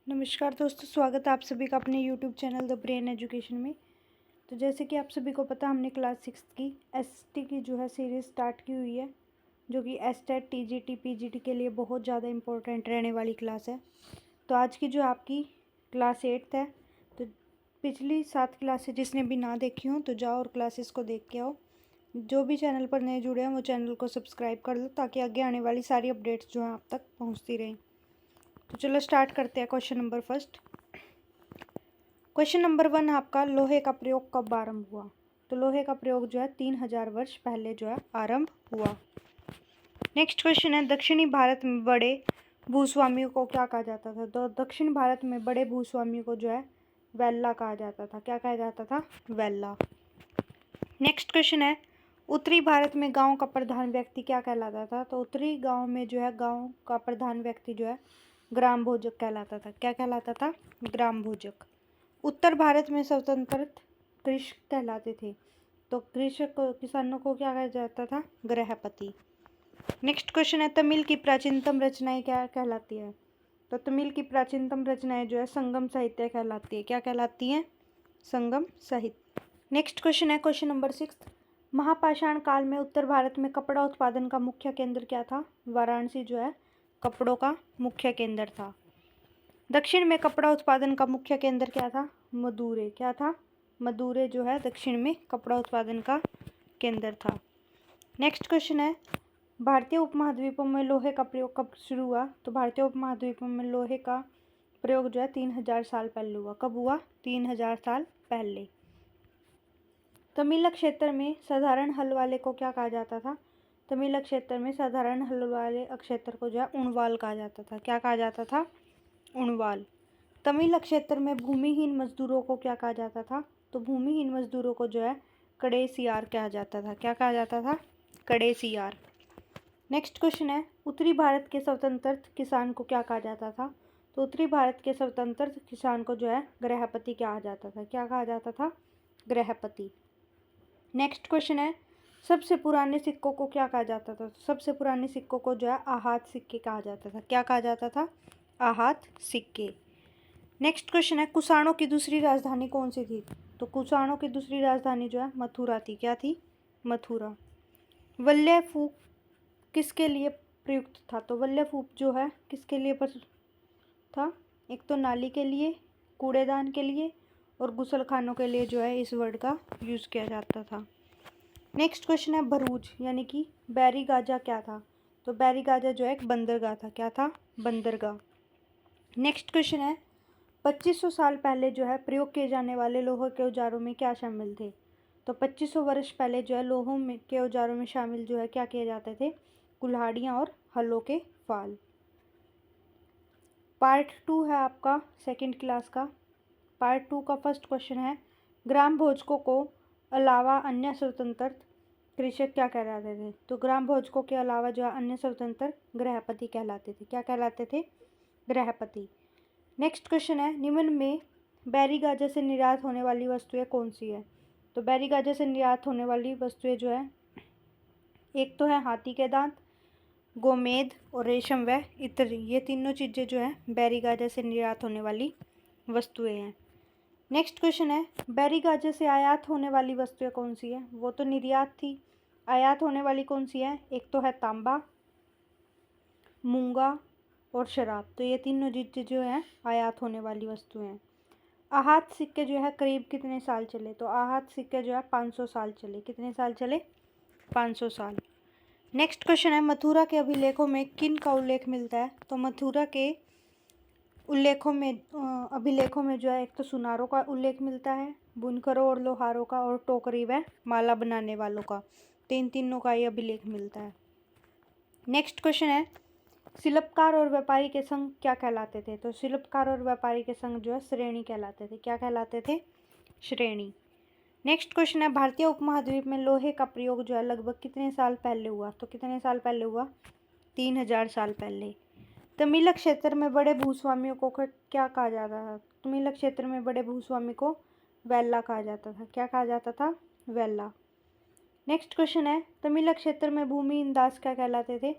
नमस्कार दोस्तों, स्वागत है आप सभी का अपने YouTube channel the brain education में। तो जैसे कि आप सभी को पता, हमने क्लास 6 की एसटी की जो है सीरीज़ स्टार्ट की हुई है, जो कि एसटेट टीजीटी पीजीटी के लिए बहुत ज़्यादा इम्पोर्टेंट रहने वाली क्लास है। तो आज की जो आपकी क्लास 8 है, तो पिछली 7 क्लासेस जिसने भी ना देखी हों तो जाओ और क्लासेस को देख के आओ। जो भी चैनल पर नए जुड़े हैं वो चैनल को सब्सक्राइब कर लो, ताकि आगे आने वाली सारी अपडेट्स जो हैं आप तक पहुँचती रहें। तो चलो स्टार्ट करते हैं। Question number first. Question number 1 आपका, लोहे का प्रयोग कब आरंभ हुआ? तो लोहे का प्रयोग जो है 3000 वर्ष पहले जो है आरंभ हुआ। नेक्स्ट क्वेश्चन है, दक्षिणी भारत में बड़े भूस्वामियों को क्या कहा जाता था? तो दक्षिण भारत में बड़े भूस्वामियों को जो है वेल्ला कहा जाता था। क्या कहा जाता था? वेल्ला। नेक्स्ट क्वेश्चन है, उत्तरी भारत में गांव का प्रधान व्यक्ति क्या कहलाता था? तो उत्तरी गांव में जो है गांव का प्रधान व्यक्ति जो है ग्राम भोजक कहलाता था। क्या कहलाता था? ग्राम भोजक। उत्तर भारत में स्वतंत्र कृषक कहलाते थे। तो कृषक किसानों को क्या कहा जाता था? गृहपति। नेक्स्ट क्वेश्चन है, तमिल की प्राचीनतम रचनाएं क्या कहलाती है? तो तमिल की प्राचीनतम रचनाएं जो है संगम साहित्य कहलाती है। क्या कहलाती हैं? संगम साहित्य। नेक्स्ट क्वेश्चन है, क्वेश्चन नंबर 6। महापाषाण काल में उत्तर भारत में कपड़ा उत्पादन का मुख्य केंद्र क्या था? वाराणसी जो है कपड़ों का मुख्य केंद्र था। दक्षिण में कपड़ा उत्पादन का मुख्य केंद्र क्या था? मदुरै। क्या था? मदुरै जो है दक्षिण में कपड़ा उत्पादन का केंद्र था। नेक्स्ट क्वेश्चन है, भारतीय उपमहाद्वीपों में लोहे का प्रयोग कब शुरू हुआ? तो भारतीय उपमहाद्वीपों में लोहे का प्रयोग जो है 3000 साल पहले हुआ। कब हुआ? 3000 साल पहले। तमिल क्षेत्र में साधारण हल वाले को क्या कहा जाता था? तमिल क्षेत्र में साधारण हल वाले क्षेत्र को जो है उणवाल कहा जाता था। क्या कहा जाता था? उणवाल। तमिल क्षेत्र में भूमिहीन मजदूरों को क्या कहा जाता था? तो भूमिहीन मजदूरों को जो है कड़ेसियार कहा जाता था। क्या कहा जाता था? कड़ेसियार। नेक्स्ट क्वेश्चन है, उत्तरी भारत के स्वतंत्र किसान को क्या कहा जाता था? तो उत्तरी भारत के स्वतंत्र किसान को जो है गृहपति कहा जाता था। क्या कहा जाता था? गृहपति। नेक्स्ट क्वेश्चन है, सबसे पुराने सिक्कों को क्या कहा जाता था? तो सबसे पुराने सिक्कों को जो है आहत सिक्के कहा जाता था। क्या कहा जाता था? आहत सिक्के। नेक्स्ट क्वेश्चन है, कुषाणों की दूसरी राजधानी कौन सी थी? तो कुषाणों की दूसरी राजधानी जो है मथुरा थी। क्या थी? मथुरा। वल्लभ फूप किसके लिए प्रयुक्त था? तो वल्लभ फूप जो है किसके लिए था? एक तो नाली के लिए, कूड़ेदान के लिए और गुसलखानों के लिए जो है इस वर्ड का यूज़ किया जाता था। नेक्स्ट क्वेश्चन है, भरूच यानी कि बैरीगाजा क्या था? तो बैरीगाजा जो है एक बंदरगाह था। क्या था? बंदरगाह। नेक्स्ट क्वेश्चन है, 2500 साल पहले जो है प्रयोग किए जाने वाले लोहे के औजारों में क्या शामिल थे? तो 2500 वर्ष पहले जो है लोहों में के औजारों में शामिल जो है क्या किए जाते थे? कुल्हाड़ियाँ और हलों के फाल। पार्ट 2 है आपका सेकंड क्लास का। पार्ट 2 का फर्स्ट क्वेश्चन है, ग्राम भोजकों को अलावा अन्य स्वतंत्र कृषक क्या कहलाते थे? तो ग्राम भोजकों के अलावा जो है अन्य स्वतंत्र गृहपति कहलाते थे। क्या कहलाते थे? गृहपति। नेक्स्ट क्वेश्चन है, निम्न में बैरीगाजा से निर्यात होने वाली वस्तुएं कौन सी है? तो बैरीगाजा से निर्यात होने वाली वस्तुएं जो है, एक तो है हाथी के दांत, गोमेद और रेशम व इत्र। ये तीनों चीज़ें जो है बैरीगाजा से निर्यात होने वाली वस्तुएं हैं। नेक्स्ट क्वेश्चन है, बैरीगाजा से आयात होने वाली वस्तुएं कौन सी है? वो तो निर्यात थी। आयात होने वाली कौन सी है? एक तो है तांबा, मूंगा और शराब। तो ये तीनों चीज़ें जो हैं आयात होने वाली वस्तुएं हैं। आहत सिक्के जो है करीब कितने साल चले? तो आहत सिक्के जो है 500 साल चले। कितने साल चले? 500 साल। नेक्स्ट क्वेश्चन है, मथुरा के अभिलेखों में किन का उल्लेख मिलता है? तो मथुरा के अभिलेखों में जो है एक तो सुनारों का उल्लेख मिलता है, बुनकरों और लोहारों का, और टोकरी व माला बनाने वालों का। तीनों का ये अभिलेख मिलता है। नेक्स्ट क्वेश्चन है, शिल्पकार और व्यापारी के संघ क्या कहलाते थे? तो शिल्पकार और व्यापारी के संघ जो है श्रेणी कहलाते थे। क्या कहलाते थे? श्रेणी। नेक्स्ट क्वेश्चन है, भारतीय उपमहाद्वीप में लोहे का प्रयोग जो है लगभग कितने साल पहले हुआ? तो कितने साल पहले हुआ? 3000 साल पहले। तमिल क्षेत्र में बड़े भूस्वामियों को क्या कहा जाता था? तमिल क्षेत्र में बड़े भूस्वामी को वेल्ला कहा जाता था। क्या कहा जाता था? वेल्ला। नेक्स्ट क्वेश्चन है, तमिल क्षेत्र में भूमिहीन दास क्या कहलाते थे?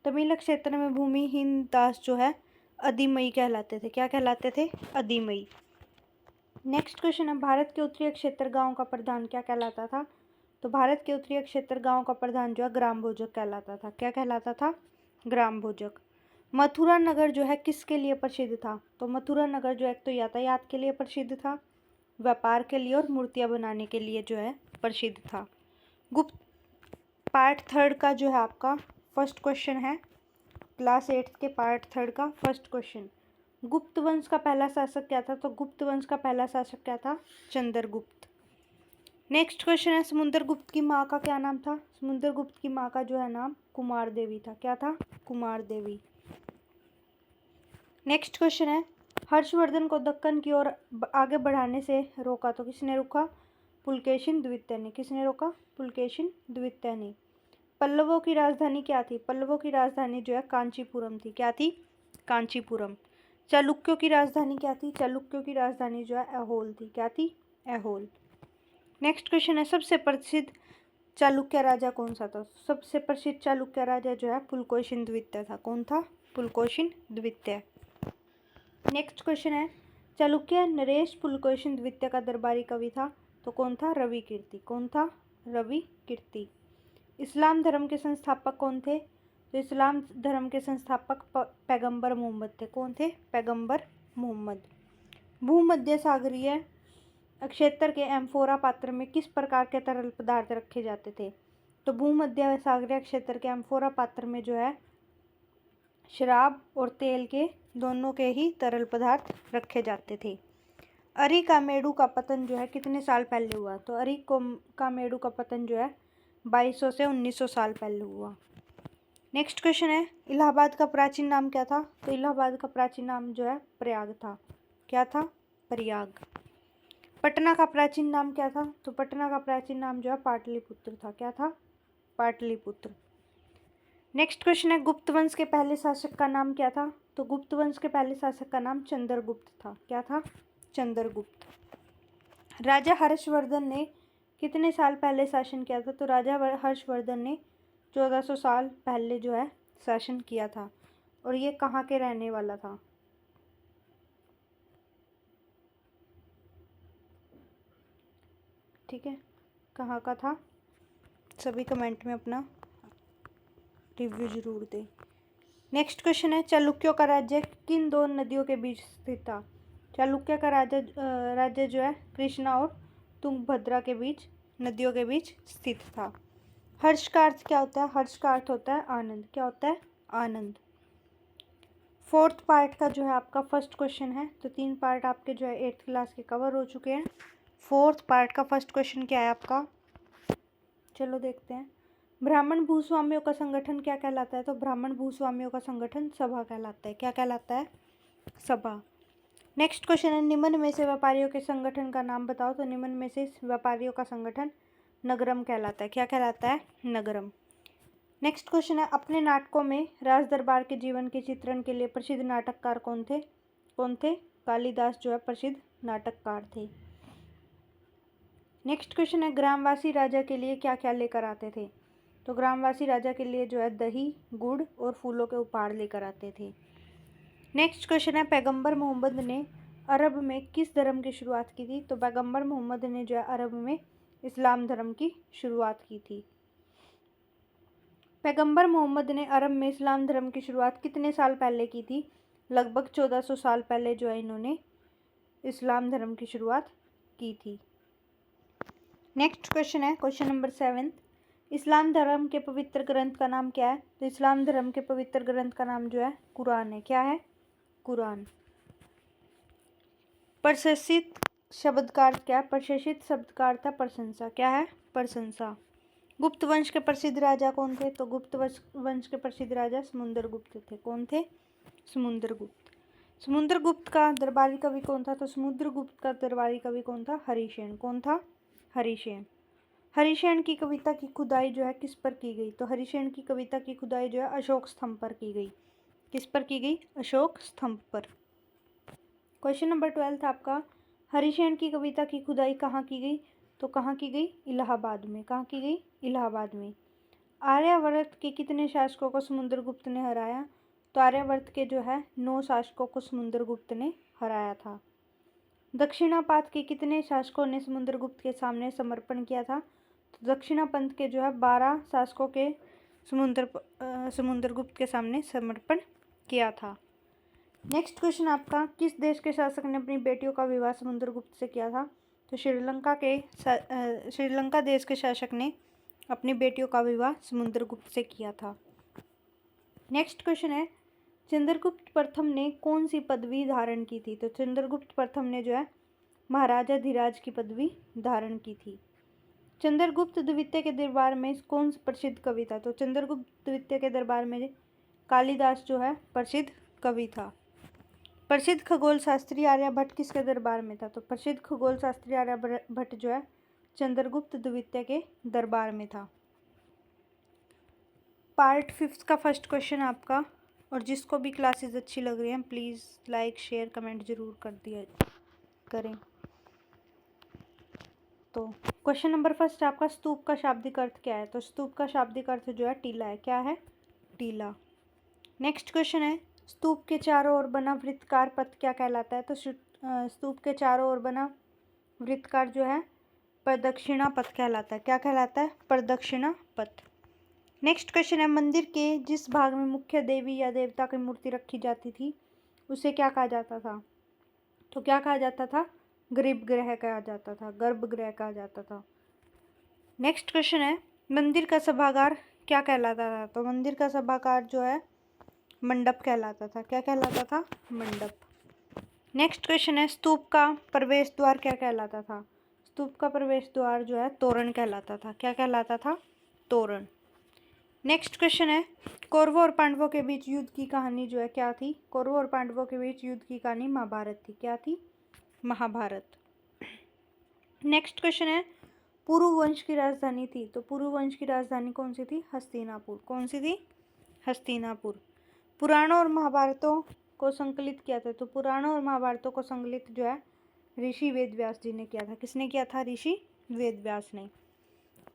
तमिल क्षेत्र में भूमिहीन दास जो है अधिमई कहलाते थे। क्या कहलाते थे? अधिमई। नेक्स्ट क्वेश्चन है, भारत के उत्तरीय क्षेत्र गांव का प्रधान क्या कहलाता था? तो भारत के उत्तरीय क्षेत्र गांव का प्रधान जो है ग्राम भोजक कहलाता था। क्या कहलाता था? ग्राम भोजक। मथुरा नगर जो है किसके लिए प्रसिद्ध था? तो मथुरा नगर जो है तो यातायात के लिए प्रसिद्ध था, व्यापार के लिए और मूर्तियां बनाने के लिए जो है प्रसिद्ध था। गुप्त पार्ट थर्ड का जो है आपका फर्स्ट क्वेश्चन है, क्लास 8 के पार्ट थर्ड का फर्स्ट क्वेश्चन। गुप्त वंश का पहला शासक क्या था? तो गुप्त वंश का पहला शासक क्या था? चंद्रगुप्त। नेक्स्ट क्वेश्चन है, समुद्रगुप्त की माँ का क्या नाम था? समुद्रगुप्त की माँ का जो है नाम कुमार देवी था। क्या था? कुमार देवी। नेक्स्ट क्वेश्चन है, हर्षवर्धन को दक्कन की ओर आगे बढ़ाने से रोका तो किसने रोका? पुलकेशिन द्वितीय ने। किसने रोका? पुलकेशिन द्वितीय ने। पल्लवों की राजधानी क्या थी? पल्लवों की राजधानी जो है कांचीपुरम थी। क्या थी? कांचीपुरम। चालुक्यों की राजधानी क्या थी? चालुक्यों की राजधानी जो है ऐहोल थी। क्या थी? ऐहोल। नेक्स्ट क्वेश्चन है, सबसे प्रसिद्ध चालुक्य राजा कौन सा था? सबसे प्रसिद्ध चालुक्य राजा जो है पुलकेशिन द्वितीय था। कौन था? पुलकेशिन द्वितीय। नेक्स्ट क्वेश्चन है, चालुक्य नरेश पुलकेशिन द्वितीय का दरबारी कवि था। तो कौन था? रवि कीर्ति। कौन था? रवि कीर्ति। इस्लाम धर्म के संस्थापक कौन थे? तो इस्लाम धर्म के संस्थापक पैगंबर मोहम्मद थे। कौन थे? पैगंबर मोहम्मद। भूमध्य सागरीय क्षेत्र के एम्फोरा पात्र में किस प्रकार के तरल पदार्थ रखे जाते थे? तो भूमध्य सागरीय क्षेत्र के एम्फोरा पात्र में जो है शराब और तेल के दोनों के ही तरल पदार्थ रखे जाते थे। अरिकामेडु का पतन जो है कितने साल पहले हुआ? तो अरिकामेडु का पतन जो है 2200 से 1900 साल पहले हुआ। नेक्स्ट क्वेश्चन है, इलाहाबाद का प्राचीन नाम क्या था? तो इलाहाबाद का प्राचीन नाम जो है प्रयाग था। क्या था? प्रयाग। पटना का प्राचीन नाम क्या था? तो पटना का प्राचीन नाम जो है पाटलिपुत्र था। क्या था? पाटलिपुत्र। नेक्स्ट क्वेश्चन है, गुप्त वंश के पहले शासक का नाम क्या था? तो गुप्त वंश के पहले शासक का नाम चंद्रगुप्त था। क्या था? चंद्रगुप्त। राजा हर्षवर्धन ने कितने साल पहले शासन किया था? तो राजा हर्षवर्धन ने 1400 साल पहले जो है शासन किया था। और ये कहाँ के रहने वाला था? ठीक है, कहाँ का था? सभी कमेंट में अपना रिव्यू जरूर दें। नेक्स्ट क्वेश्चन है, चालुक्यों का राज्य किन दो नदियों के बीच स्थित था? चालुक्य का राज्य जो है कृष्णा और तुंगभद्रा के बीच नदियों के बीच स्थित था। हर्ष का अर्थ क्या होता है? हर्ष का अर्थ होता है आनंद। क्या होता है? आनंद। फोर्थ पार्ट का जो है आपका फर्स्ट क्वेश्चन है। तो 3 पार्ट आपके जो है 8th क्लास के कवर हो चुके हैं। फोर्थ पार्ट का फर्स्ट क्वेश्चन क्या है आपका? चलो देखते हैं। ब्राह्मण भूस्वामियों का संगठन क्या कहलाता है? तो ब्राह्मण भूस्वामियों का संगठन सभा कहलाता है। क्या कहलाता है? सभा। नेक्स्ट क्वेश्चन है, निम्न में से व्यापारियों के संगठन का नाम बताओ। तो निम्न में से व्यापारियों का संगठन नगरम कहलाता है। क्या कहलाता है? नगरम। नेक्स्ट क्वेश्चन है, अपने नाटकों में राज दरबार के जीवन के चित्रण के लिए प्रसिद्ध नाटककार कौन थे? कौन थे? कालिदास जो है प्रसिद्ध नाटककार थे। नेक्स्ट क्वेश्चन है, ग्रामवासी राजा के लिए क्या क्या लेकर आते थे? तो ग्रामवासी राजा के लिए जो है दही, गुड़ और फूलों के उपहार लेकर आते थे। नेक्स्ट क्वेश्चन है, पैगंबर मोहम्मद ने अरब में किस धर्म की शुरुआत की थी? तो पैगंबर मोहम्मद ने जो है अरब में इस्लाम धर्म की शुरुआत की थी। पैगंबर मोहम्मद ने अरब में इस्लाम धर्म की शुरुआत कितने साल पहले की थी? लगभग 1400 साल पहले जो है इन्होंने इस्लाम धर्म की शुरुआत की थी। नेक्स्ट क्वेश्चन है, क्वेश्चन नंबर 7, इस्लाम धर्म के पवित्र ग्रंथ का नाम क्या है? तो इस्लाम धर्म के पवित्र ग्रंथ का नाम जो है कुरान है। क्या है? कुरान। प्रशंसित शब्द का अर्थ क्या है? प्रशंसित शब्द का अर्थ है प्रशंसा। क्या है? प्रशंसा। गुप्त वंश के प्रसिद्ध राजा कौन थे? तो गुप्त वंश के प्रसिद्ध राजा समुद्रगुप्त थे। कौन थे? समुद्रगुप्त। समुद्रगुप्त का दरबारी कवि कौन था? तो समुद्रगुप्त का दरबारी कवि कौन था? हरिसेन। कौन था? हरिसेन। हरिसेन की कविता की खुदाई जो है किस पर की गई? तो हरिसेन की कविता की खुदाई जो है अशोक स्तंभ पर की गई। किस पर की गई? अशोक स्तंभ पर। क्वेश्चन नंबर 12 आपका, हरिसेन की कविता की खुदाई कहाँ की गई? तो कहाँ की गई? इलाहाबाद में। कहाँ की गई? इलाहाबाद में। आर्यावर्त के कितने शासकों को समुद्रगुप्त ने हराया? तो आर्यवर्त के जो है 9 शासकों को समुद्रगुप्त ने हराया था। दक्षिणापात के कितने शासकों ने समुद्रगुप्त के सामने समर्पण किया था? तो दक्षिणापंथ के जो है 12 शासकों के समुद्रगुप्त के सामने समर्पण किया था। नेक्स्ट क्वेश्चन आपका, किस देश के शासक ने अपनी बेटियों का विवाह समुद्रगुप्त से किया था? तो श्रीलंका देश के शासक ने अपनी बेटियों का विवाह समुद्रगुप्त से किया था। नेक्स्ट क्वेश्चन है, चंद्रगुप्त प्रथम ने कौन सी पदवी धारण की थी? तो चंद्रगुप्त प्रथम ने जो है महाराजा धीराज की पदवी धारण की थी। चंद्रगुप्त द्वितीय के दरबार में कौन सा प्रसिद्ध कवि था? तो चंद्रगुप्त द्वितीय के दरबार में कालिदास जो है प्रसिद्ध कवि था। प्रसिद्ध खगोल शास्त्री आर्यभट्ट किसके दरबार में था? तो प्रसिद्ध खगोल शास्त्री आर्यभट्ट जो है चंद्रगुप्त द्वितीय के दरबार में था। पार्ट 5 का फर्स्ट क्वेश्चन आपका, और जिसको भी क्लासेस अच्छी लग रही हैं प्लीज़ लाइक शेयर कमेंट ज़रूर कर दिया करें। तो क्वेश्चन नंबर फर्स्ट आपका, स्तूप का शाब्दिक अर्थ क्या है? तो स्तूप का शाब्दिक अर्थ जो है टीला है। क्या है? टीला। नेक्स्ट क्वेश्चन है, स्तूप के चारों ओर बना वृत्तकार पथ क्या कहलाता है? तो स्तूप के चारों ओर बना वृत्तकार जो है प्रदक्षिणा पथ कहलाता है। क्या कहलाता है? प्रदक्षिणा पथ। नेक्स्ट क्वेश्चन है, मंदिर के जिस भाग में मुख्य देवी या देवता की मूर्ति रखी जाती थी उसे क्या कहा जाता था? तो क्या कहा जाता था? गर्भगृह कहा जाता था, गर्भगृह कहा जाता था। नेक्स्ट क्वेश्चन है, मंदिर का सभागार क्या कहलाता था? तो मंदिर का सभागार जो है मंडप कहलाता था। क्या कहलाता था? मंडप। नेक्स्ट क्वेश्चन है, स्तूप का प्रवेश द्वार क्या कहलाता था? स्तूप का प्रवेश द्वार जो है तोरण कहलाता था। क्या कहलाता था? तोरण। नेक्स्ट क्वेश्चन है, कौरवों और पांडवों के बीच युद्ध की कहानी जो है क्या थी? कौरवों और पांडवों के बीच युद्ध की कहानी महाभारत थी। क्या थी? महाभारत। नेक्स्ट क्वेश्चन है, पुरु वंश की राजधानी थी। तो पुरु वंश की राजधानी कौन सी थी? हस्तिनापुर। कौन सी थी? हस्तिनापुर। पुराणों और महाभारतों को संकलित किया था। तो पुराणों और महाभारतों को संकलित जो है ऋषि वेदव्यास जी ने किया था। किसने किया था? ऋषि वेदव्यास ने।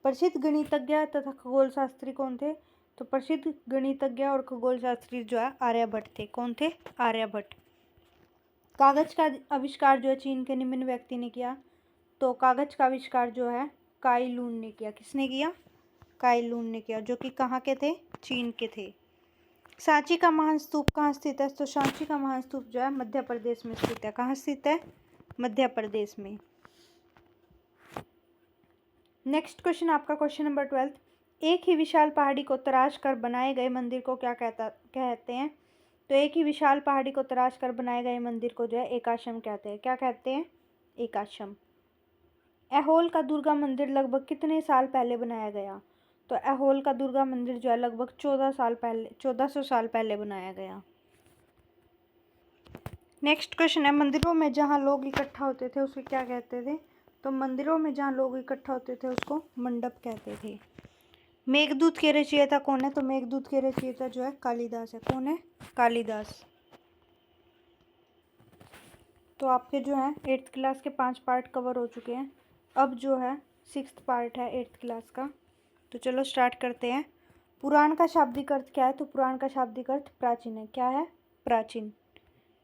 प्रसिद्ध गणितज्ञ तथा खगोल शास्त्री कौन थे? तो प्रसिद्ध गणितज्ञ और खगोल शास्त्री जो है आर्यभट्ट थे। कौन थे? आर्यभट्ट। कागज का आविष्कार जो है चीन के निम्न व्यक्ति ने किया। तो कागज का आविष्कार जो है काई लून ने किया। किसने किया? काई लून ने किया, जो कि कहाँ के थे? चीन के थे। सांची का महान स्तूप कहाँ स्थित है? तो सांची का महान स्तूप जो है मध्य प्रदेश में स्थित है। कहाँ स्थित है? मध्य प्रदेश में। नेक्स्ट क्वेश्चन आपका, क्वेश्चन नंबर 12, एक ही विशाल पहाड़ी को तराश कर बनाए गए मंदिर को क्या कहते हैं? तो एक ही विशाल पहाड़ी को तराश कर बनाए गए मंदिर को जो है एकाश्रम कहते हैं। क्या कहते हैं? एकाश्रम। ऐहोल का दुर्गा मंदिर लगभग कितने साल पहले बनाया गया? तो ऐहोल का दुर्गा मंदिर जो है लगभग 1400 साल पहले बनाया गया। नेक्स्ट क्वेश्चन है, मंदिरों में जहाँ लोग इकट्ठा होते थे उसे क्या कहते थे? तो मंदिरों में जहाँ लोग इकट्ठा होते थे उसको मंडप कहते थे। मेघदूत के रचयिता कौन है? तो मेघदूत के रचयिता जो है कालिदास है। कौन है? कालिदास। तो आपके जो है 8th क्लास के 5 पार्ट कवर हो चुके हैं। अब जो है 6th पार्ट है 8th क्लास का। तो चलो स्टार्ट करते हैं। पुराण का शाब्दिक अर्थ क्या है? तो पुराण का शाब्दिक अर्थ प्राचीन है। क्या है? प्राचीन।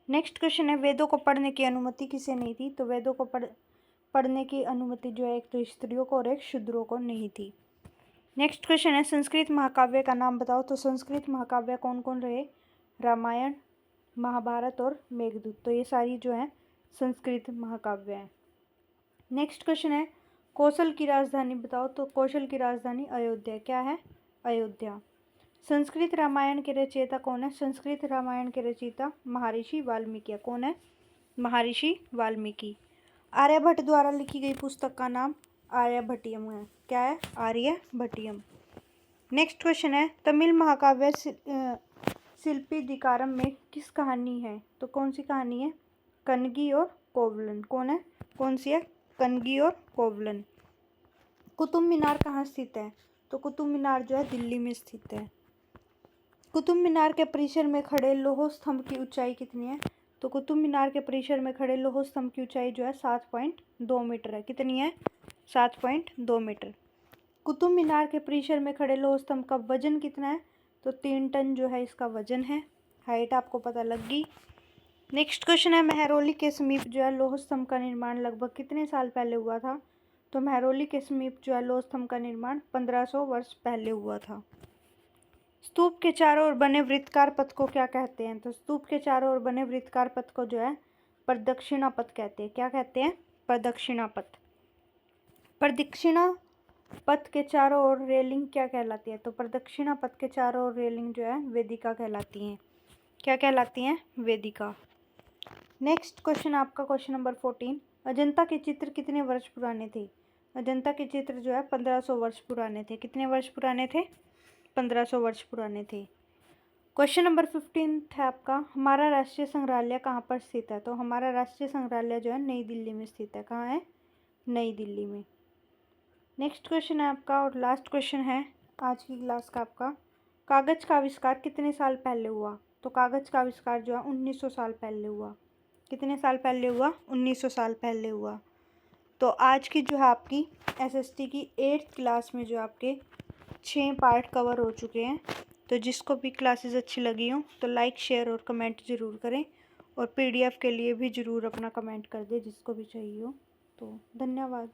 नेक्स्ट क्वेश्चन है, वेदों को पढ़ने की अनुमति किसे नहीं थी? तो वेदों को पढ़ने की अनुमति जो है एक तो स्त्रियों को और एक शूद्रों को नहीं थी। नेक्स्ट क्वेश्चन है, संस्कृत महाकाव्य का नाम बताओ। तो संस्कृत महाकाव्य कौन कौन रहे? रामायण, महाभारत और मेघदूत। तो ये सारी जो है संस्कृत महाकाव्य है। नेक्स्ट क्वेश्चन है, कौशल की राजधानी बताओ। तो कौशल की राजधानी अयोध्या। क्या है? अयोध्या। संस्कृत रामायण के रचयिता कौन है? संस्कृत रामायण के रचयिता महर्षि वाल्मीकि। कौन है? महर्षि वाल्मीकि। आर्यभट्ट द्वारा लिखी गई पुस्तक का नाम आर्यभट्टियम है। क्या है? आर्यभट्टियम। नेक्स्ट क्वेश्चन है, तमिल महाकाव्य शिल्पीदिकारम में किस कहानी है? तो कौन सी कहानी है? कनगी और कोवलन। कौन है? कौन सी है? कनगी और कोवलन। कुतुब मीनार कहाँ स्थित है? तो कुतुब मीनार जो है दिल्ली में स्थित है। कुतुब मीनार के परिसर में खड़े लौह स्तंभ की ऊंचाई कितनी है? तो कुतुब मीनार के परिसर में खड़े लौह स्तंभ की ऊंचाई जो है 7.2 मीटर है। कितनी है? 7.2 मीटर। कुतुब मीनार के परिसर में खड़े लौह स्तंभ का वजन कितना है? तो 3 टन जो है इसका वजन है। हाइट आपको पता लग गई। नेक्स्ट क्वेश्चन है, महरौली के समीप जो है लौह स्तंभ का निर्माण लगभग कितने साल पहले हुआ था? तो महरौली के समीप जो है लौह स्तंभ का निर्माण 1500 वर्ष पहले हुआ था। स्तूप के चारों ओर बने वृत्ताकार पथ को क्या कहते हैं? तो स्तूप के चारों ओर बने वृत्ताकार पथ को जो है प्रदक्षिणा पथ कहते हैं। क्या कहते हैं? प्रदक्षिणा पथ। प्रदक्षिणा पथ के चारों ओर रेलिंग क्या कहलाती है? तो प्रदक्षिणा पथ के चारों ओर रेलिंग जो है वेदिका कहलाती हैं। क्या कहलाती हैं? वेदिका। नेक्स्ट क्वेश्चन आपका क्वेश्चन नंबर 14, अजंता के चित्र कितने वर्ष पुराने थे? अजंता के चित्र जो है 1500 वर्ष पुराने थे। कितने वर्ष पुराने थे? 1500 वर्ष पुराने थे। क्वेश्चन नंबर 15 है आपका, हमारा राष्ट्रीय संग्रहालय कहाँ पर स्थित है? तो हमारा राष्ट्रीय संग्रहालय जो है नई दिल्ली में स्थित है। कहाँ है? नई दिल्ली में। नेक्स्ट क्वेश्चन है आपका और लास्ट क्वेश्चन है आज की क्लास का आपका, कागज़ का आविष्कार कितने साल पहले हुआ? तो कागज़ का आविष्कार जो है 1900 साल पहले हुआ। कितने साल पहले हुआ? 1900 साल पहले हुआ। तो आज की जो है आपकी एसएसटी की 8th क्लास में जो आपके 6 पार्ट कवर हो चुके हैं। तो जिसको भी क्लासेस अच्छी लगी हो तो लाइक शेयर और कमेंट ज़रूर करें, और पीडीएफ के लिए भी ज़रूर अपना कमेंट कर दें जिसको भी चाहिए हो। तो धन्यवाद।